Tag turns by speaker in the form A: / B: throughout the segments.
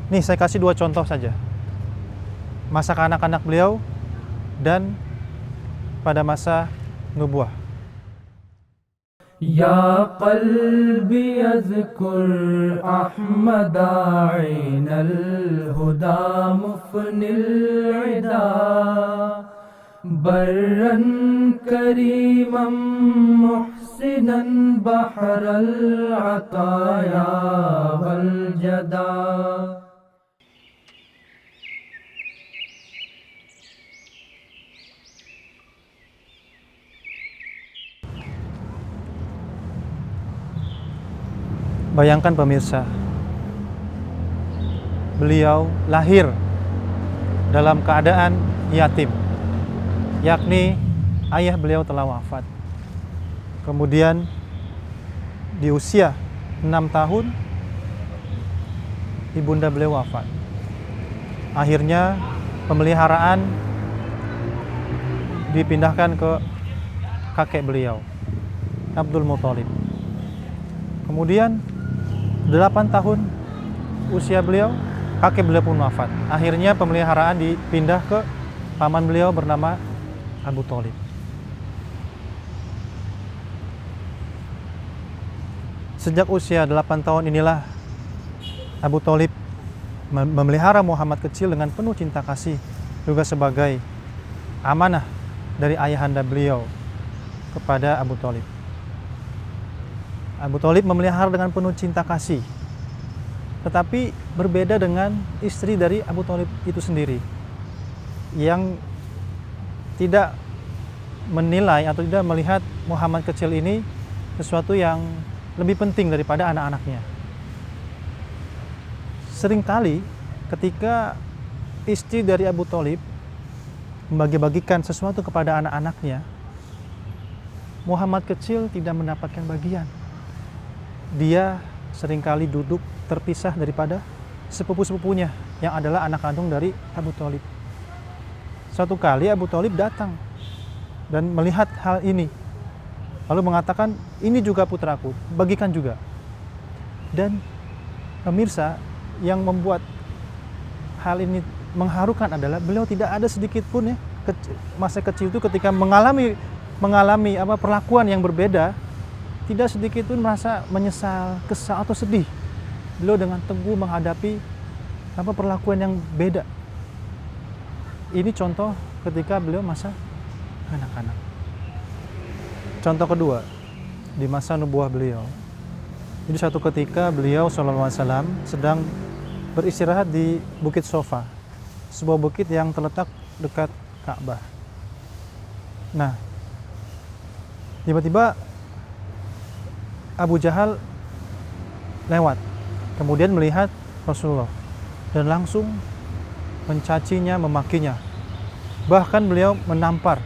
A: Nih saya kasih dua contoh saja. Masa kanak-kanak beliau dan pada masa nubuah.
B: يا قلبي اذكر أحمد عين الهدى مفن العدا برا كريما محسنا بحر العطايا والجدا.
A: Bayangkan pemirsa, beliau lahir dalam keadaan yatim, yakni ayah beliau telah wafat. Kemudian di usia 6 tahun, ibunda beliau wafat. Akhirnya pemeliharaan dipindahkan ke kakek beliau, Abdul Muthalib. Kemudian 8 tahun usia beliau, kakek beliau pun wafat. Akhirnya pemeliharaan dipindah ke paman beliau bernama Abu Thalib. Sejak usia 8 tahun inilah Abu Thalib memelihara Muhammad kecil dengan penuh cinta kasih, juga sebagai amanah dari ayahanda beliau kepada Abu Thalib. Abu Thalib memelihara dengan penuh cinta kasih. Tetapi berbeda dengan istri dari Abu Thalib itu sendiri, yang tidak menilai atau tidak melihat Muhammad kecil ini sesuatu yang lebih penting daripada anak-anaknya. Seringkali ketika istri dari Abu Thalib membagi-bagikan sesuatu kepada anak-anaknya, Muhammad kecil tidak mendapatkan bagian. Dia seringkali duduk terpisah daripada sepupu-sepupunya yang adalah anak kandung dari Abu Thalib. Suatu kali Abu Thalib datang dan melihat hal ini, lalu mengatakan, ini juga putraku, bagikan juga. Dan pemirsa, yang membuat hal ini mengharukan adalah beliau tidak ada sedikit pun ya masa kecil itu ketika mengalami perlakuan yang berbeda, tidak sedikit pun merasa menyesal, kesal atau sedih. Beliau dengan teguh menghadapi perlakuan yang beda. Ini contoh ketika beliau masa anak-anak. Contoh kedua, di masa nubuah beliau. Jadi suatu ketika beliau SAW sedang beristirahat di Bukit Sofa, sebuah bukit yang terletak dekat Ka'bah. Nah, tiba-tiba Abu Jahal lewat, kemudian melihat Rasulullah dan langsung mencacinya, memakinya. Bahkan beliau menampar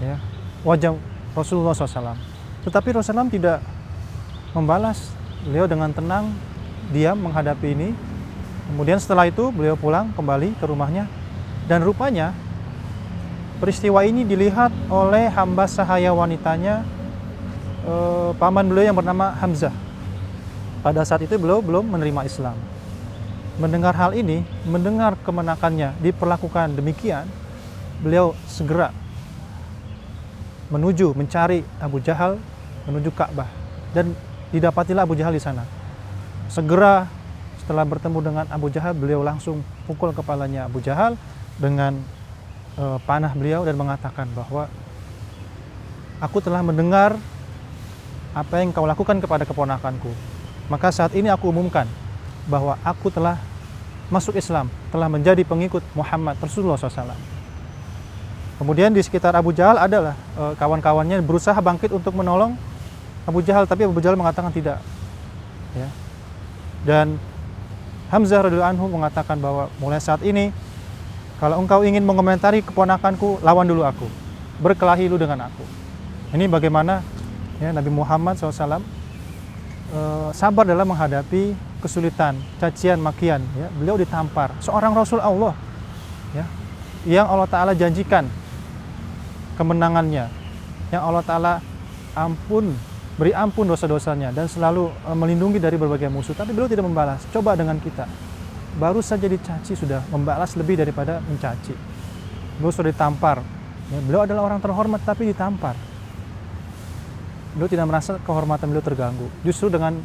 A: ya, wajah Rasulullah SAW. Tetapi Rasulullah tidak membalas. Beliau dengan tenang, diam menghadapi ini. Kemudian setelah itu beliau pulang kembali ke rumahnya. Dan rupanya peristiwa ini dilihat oleh hamba sahaya wanitanya, paman beliau yang bernama Hamzah. Pada saat itu beliau belum menerima Islam. Mendengar hal ini, mendengar kemenakannya diperlakukan demikian, beliau segera mencari Abu Jahal, menuju Ka'bah, dan didapatilah Abu Jahal di sana. Segera setelah bertemu dengan Abu Jahal, beliau langsung pukul kepalanya Abu Jahal dengan panah beliau dan mengatakan bahwa aku telah mendengar apa yang kau lakukan kepada keponakanku. Maka saat ini aku umumkan bahwa aku telah masuk Islam, telah menjadi pengikut Muhammad Rasulullah SAW. Kemudian di sekitar Abu Jahal adalah kawan-kawannya berusaha bangkit untuk menolong Abu Jahal, tapi Abu Jahal mengatakan tidak. Ya. Dan Hamzah radhiyallahu anhu mengatakan bahwa mulai saat ini, kalau engkau ingin mengomentari keponakanku, lawan dulu aku, berkelahi lu dengan aku. Ini bagaimana ya, Nabi Muhammad SAW sabar dalam menghadapi kesulitan, cacian, makian. Ya. Beliau ditampar, seorang Rasul Allah, ya, yang Allah Ta'ala janjikan kemenangannya, yang Allah Ta'ala beri ampun dosa-dosanya dan selalu melindungi dari berbagai musuh. Tapi beliau tidak membalas. Coba dengan kita, baru saja dicaci sudah membalas lebih daripada mencaci. Beliau sudah ditampar. Ya, beliau adalah orang terhormat tapi ditampar. Beliau tidak merasa kehormatan beliau terganggu. Justru dengan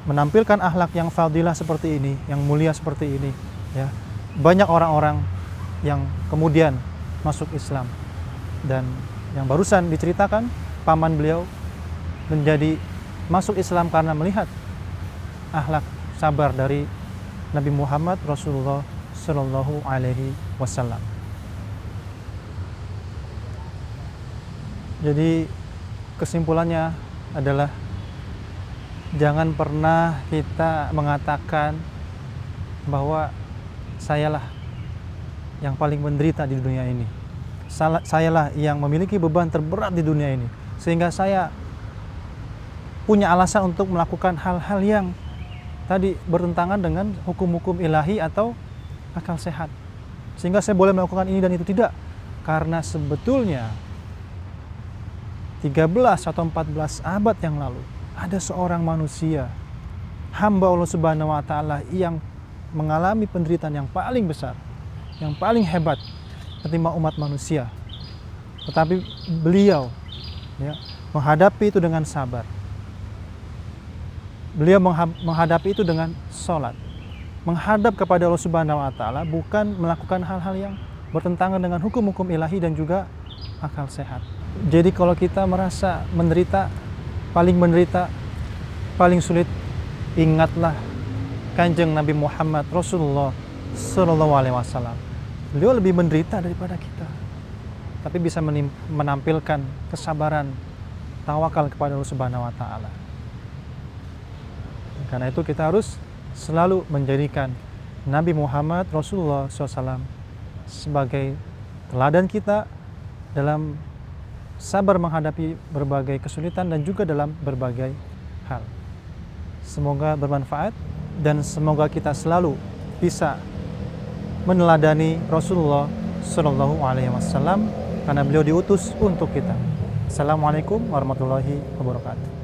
A: menampilkan akhlak yang fadilah seperti ini, yang mulia seperti ini, ya, banyak orang-orang yang kemudian masuk Islam. Dan yang barusan diceritakan, paman beliau menjadi masuk Islam karena melihat akhlak sabar dari Nabi Muhammad Rasulullah Shallallahu Alaihi Wasallam. Jadi kesimpulannya adalah jangan pernah kita mengatakan bahwa sayalah yang paling menderita di dunia ini. Sayalah yang memiliki beban terberat di dunia ini. Sehingga saya punya alasan untuk melakukan hal-hal yang tadi bertentangan dengan hukum-hukum ilahi atau akal sehat. Sehingga saya boleh melakukan ini dan itu. Tidak. Karena sebetulnya 13 atau 14 abad yang lalu ada seorang manusia, hamba Allah Subhanahu wa taala yang mengalami penderitaan yang paling besar, yang paling hebat ketimbang umat manusia. Tetapi beliau, ya, menghadapi itu dengan sabar. Beliau menghadapi itu dengan sholat, menghadap kepada Allah Subhanahu wa taala, bukan melakukan hal-hal yang bertentangan dengan hukum-hukum ilahi dan juga akal sehat. Jadi kalau kita merasa menderita, paling sulit, ingatlah Kanjeng Nabi Muhammad Rasulullah Sallallahu Alaihi Wasallam. Beliau lebih menderita daripada kita, tapi bisa menampilkan kesabaran, tawakal kepada Allah Subhanahu Wa Taala. Karena itu kita harus selalu menjadikan Nabi Muhammad Rasulullah SAW sebagai teladan kita dalam sabar menghadapi berbagai kesulitan dan juga dalam berbagai hal. Semoga bermanfaat dan semoga kita selalu bisa meneladani Rasulullah Shallallahu Alaihi Wasallam karena beliau diutus untuk kita. Assalamualaikum warahmatullahi wabarakatuh.